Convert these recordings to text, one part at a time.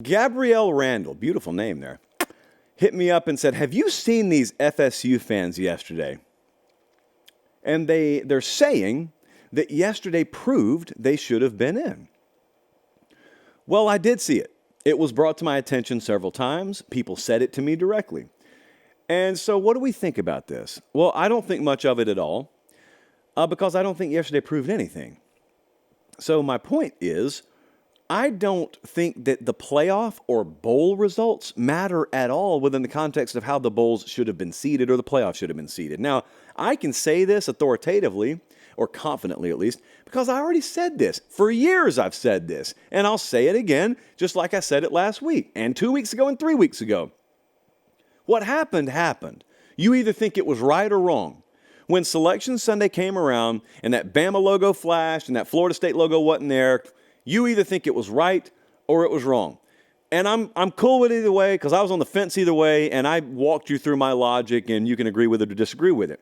Gabrielle Randall, beautiful name there, hit me up and said, have you seen these FSU fans yesterday? And they're saying that yesterday proved they should have been in. Well, I did see it. It was brought to my attention several times. People said it to me directly. And so what do we think about this? Well, I don't think much of it at all because I don't think yesterday proved anything. So my point is, I don't think that the playoff or bowl results matter at all within the context of how the bowls should have been seeded or the playoffs should have been seeded. Now, I can say this authoritatively, or confidently at least, because I already said this. For years I've said this, and I'll say it again, just like I said it last week, and 2 weeks ago and 3 weeks ago. What happened, happened. You either think it was right or wrong. When Selection Sunday came around and that Bama logo flashed and that Florida State logo wasn't there, you either think it was right or it was wrong. And I'm cool with it either way because I was on the fence either way, and I walked you through my logic, and you can agree with it or disagree with it.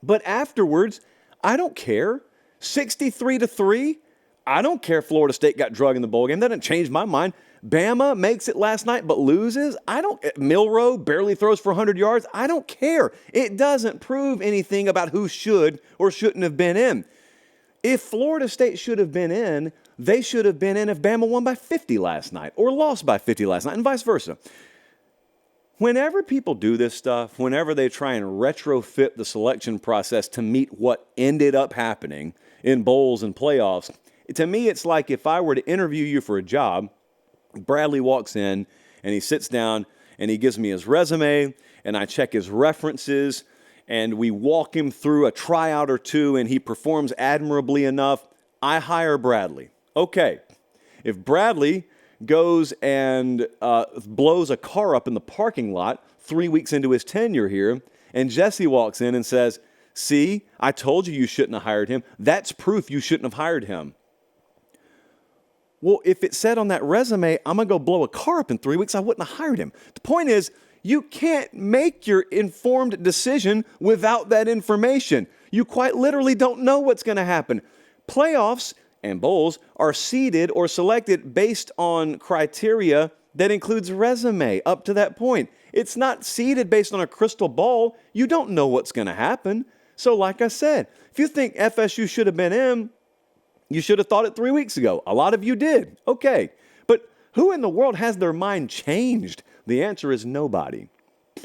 But afterwards, I don't care. 63-3, I don't care if Florida State got drugged in the bowl game. That didn't change my mind. Bama makes it last night but loses. Milroe barely throws for 100 yards. I don't care. It doesn't prove anything about who should or shouldn't have been in. If Florida State should have been in, they should have been in if Bama won by 50 last night or lost by 50 last night, and vice versa. Whenever people do this stuff, whenever they try and retrofit the selection process to meet what ended up happening in bowls and playoffs, to me it's like if I were to interview you for a job, Bradley walks in and he sits down and he gives me his resume and I check his references and we walk him through a tryout or two and he performs admirably enough. I hire Bradley. Okay, if Bradley goes and blows a car up in the parking lot 3 weeks into his tenure here, and Jesse walks in and says, see, I told you shouldn't have hired him. That's proof you shouldn't have hired him. Well, if it said on that resume, I'm going to go blow a car up in 3 weeks, I wouldn't have hired him. The point is, you can't make your informed decision without that information. You quite literally don't know what's going to happen. Playoffs and bowls are seeded or selected based on criteria that includes resume up to that point. It's not seeded based on a crystal ball. You don't know what's going to happen. So like I said, if you think FSU should have been in, you should have thought it 3 weeks ago. A lot of you did. Okay. But who in the world has their mind changed? The answer is nobody.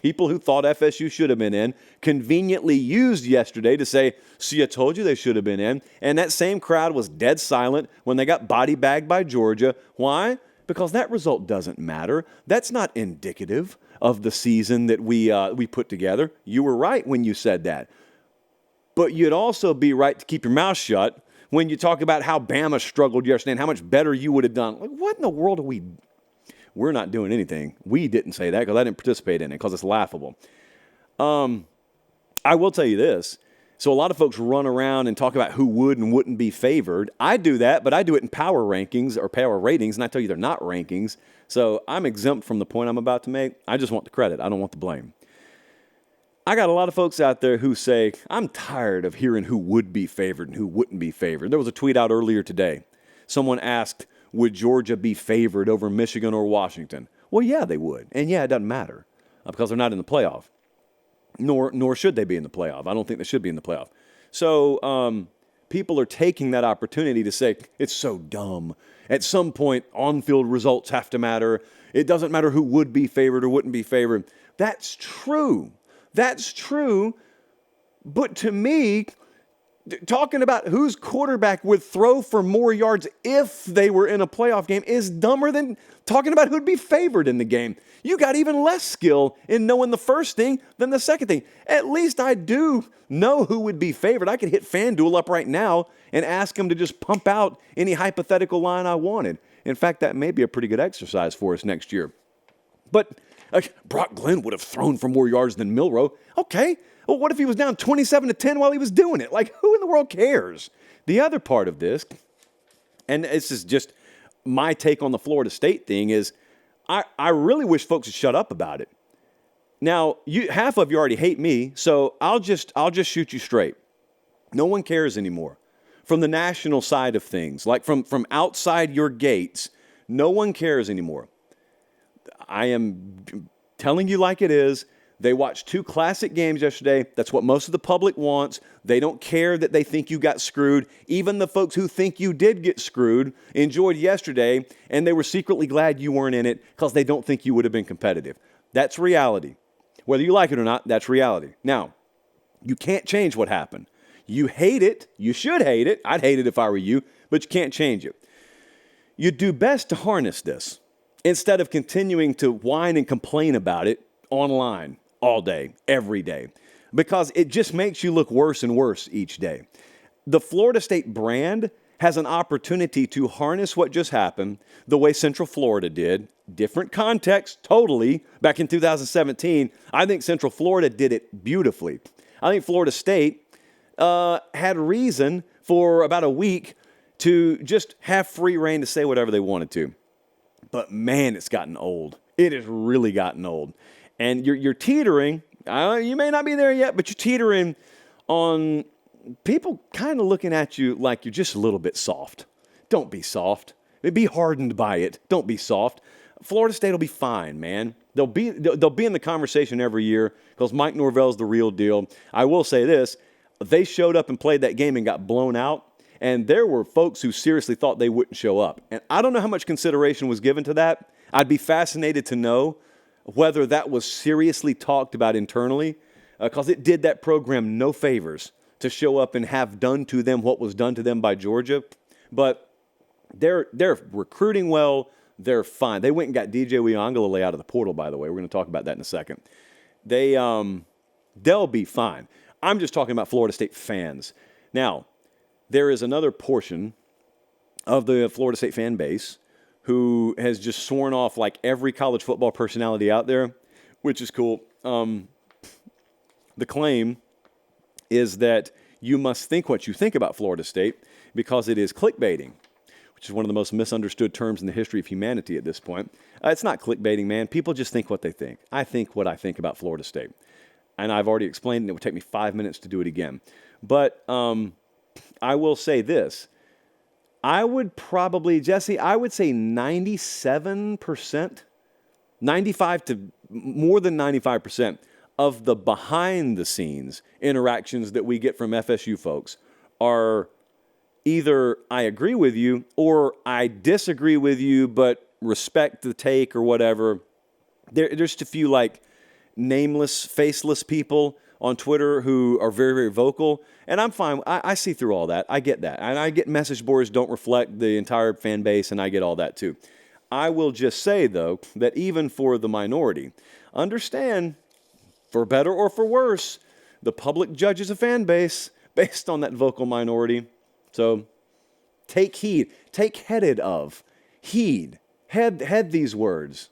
People who thought FSU should have been in conveniently used yesterday to say, see, I told you they should have been in. And that same crowd was dead silent when they got body bagged by Georgia. Why? Because that result doesn't matter. That's not indicative of the season that we put together. You were right when you said that. But you'd also be right to keep your mouth shut when you talk about how Bama struggled yesterday and how much better you would have done. Like, what in the world are we doing? We're not doing anything. We didn't say that because I didn't participate in it because it's laughable. I will tell you this. So a lot of folks run around and talk about who would and wouldn't be favored. I do that, but I do it in power rankings or power ratings, and I tell you they're not rankings. So I'm exempt from the point I'm about to make. I just want the credit. I don't want the blame. I got a lot of folks out there who say, I'm tired of hearing who would be favored and who wouldn't be favored. There was a tweet out earlier today. Someone asked, would Georgia be favored over Michigan or Washington? Well, yeah, they would. And yeah, it doesn't matter because they're not in the playoff. Nor should they be in the playoff. I don't think they should be in the playoff. So people are taking that opportunity to say, it's so dumb. At some point, on-field results have to matter. It doesn't matter who would be favored or wouldn't be favored. That's true. That's true. But to me, talking about whose quarterback would throw for more yards if they were in a playoff game is dumber than talking about who'd be favored in the game. You got even less skill in knowing the first thing than the second thing. At least I do know who would be favored. I could hit FanDuel up right now and ask them to just pump out any hypothetical line I wanted. In fact, that may be a pretty good exercise for us next year. But Brock Glenn would have thrown for more yards than Milroe. Okay. Well, what if he was down 27-10 while he was doing it? Like, who in the world cares? The other part of this, and this is just my take on the Florida State thing, is I really wish folks would shut up about it. Now, half of you already hate me, so I'll just shoot you straight. No one cares anymore. From the national side of things, like from outside your gates, No one cares anymore. I am telling you like it is. They watched 2 classic games yesterday. That's what most of the public wants. They don't care that they think you got screwed. Even the folks who think you did get screwed enjoyed yesterday, and they were secretly glad you weren't in it because they don't think you would have been competitive. That's reality. Whether you like it or not, that's reality. Now, you can't change what happened. You hate it. You should hate it. I'd hate it if I were you, but you can't change it. You do best to harness this instead of continuing to whine and complain about it online all day, every day, because it just makes you look worse and worse each day. The Florida State brand has an opportunity to harness what just happened the way Central Florida did. Different context, totally. Back in 2017, I think Central Florida did it beautifully. I think Florida State had reason for about a week to just have free reign to say whatever they wanted to. But man, it's gotten old. It has really gotten old. And you're teetering, you may not be there yet, but you're teetering on people kind of looking at you like you're just a little bit soft. Don't be soft. Be hardened by it. Don't be soft. Florida State will be fine, man. They'll be in the conversation every year because Mike Norvell's the real deal. I will say this. They showed up and played that game and got blown out, and there were folks who seriously thought they wouldn't show up. And I don't know how much consideration was given to that. I'd be fascinated to know whether that was seriously talked about internally, because it did that program no favors to show up and have done to them what was done to them by Georgia. But they're recruiting well. They're fine. They went and got DJ Uiagalelei out of the portal, by the way. We're going to talk about that in a second. They'll be fine. I'm just talking about Florida State fans. Now, there is another portion of the Florida State fan base who has just sworn off like every college football personality out there, which is cool. The claim is that you must think what you think about Florida State because it is clickbaiting, which is one of the most misunderstood terms in the history of humanity at this point. It's not clickbaiting, man. People just think what they think. I think what I think about Florida State. And I've already explained, and it would take me 5 minutes to do it again. But I will say this. I would probably, Jesse, I would say 97%, 95 to more than 95% of the behind-the-scenes interactions that we get from FSU folks are either I agree with you or I disagree with you but respect the take or whatever. There's just a few like nameless, faceless people on Twitter who are very, very vocal, and I'm fine. I see through all that. I get that. And I get message boards don't reflect the entire fan base, and I get all that too. I will just say, though, that even for the minority, understand, for better or for worse, the public judges a fan base based on that vocal minority. So take heed. Take headed of. Heed. Head these words.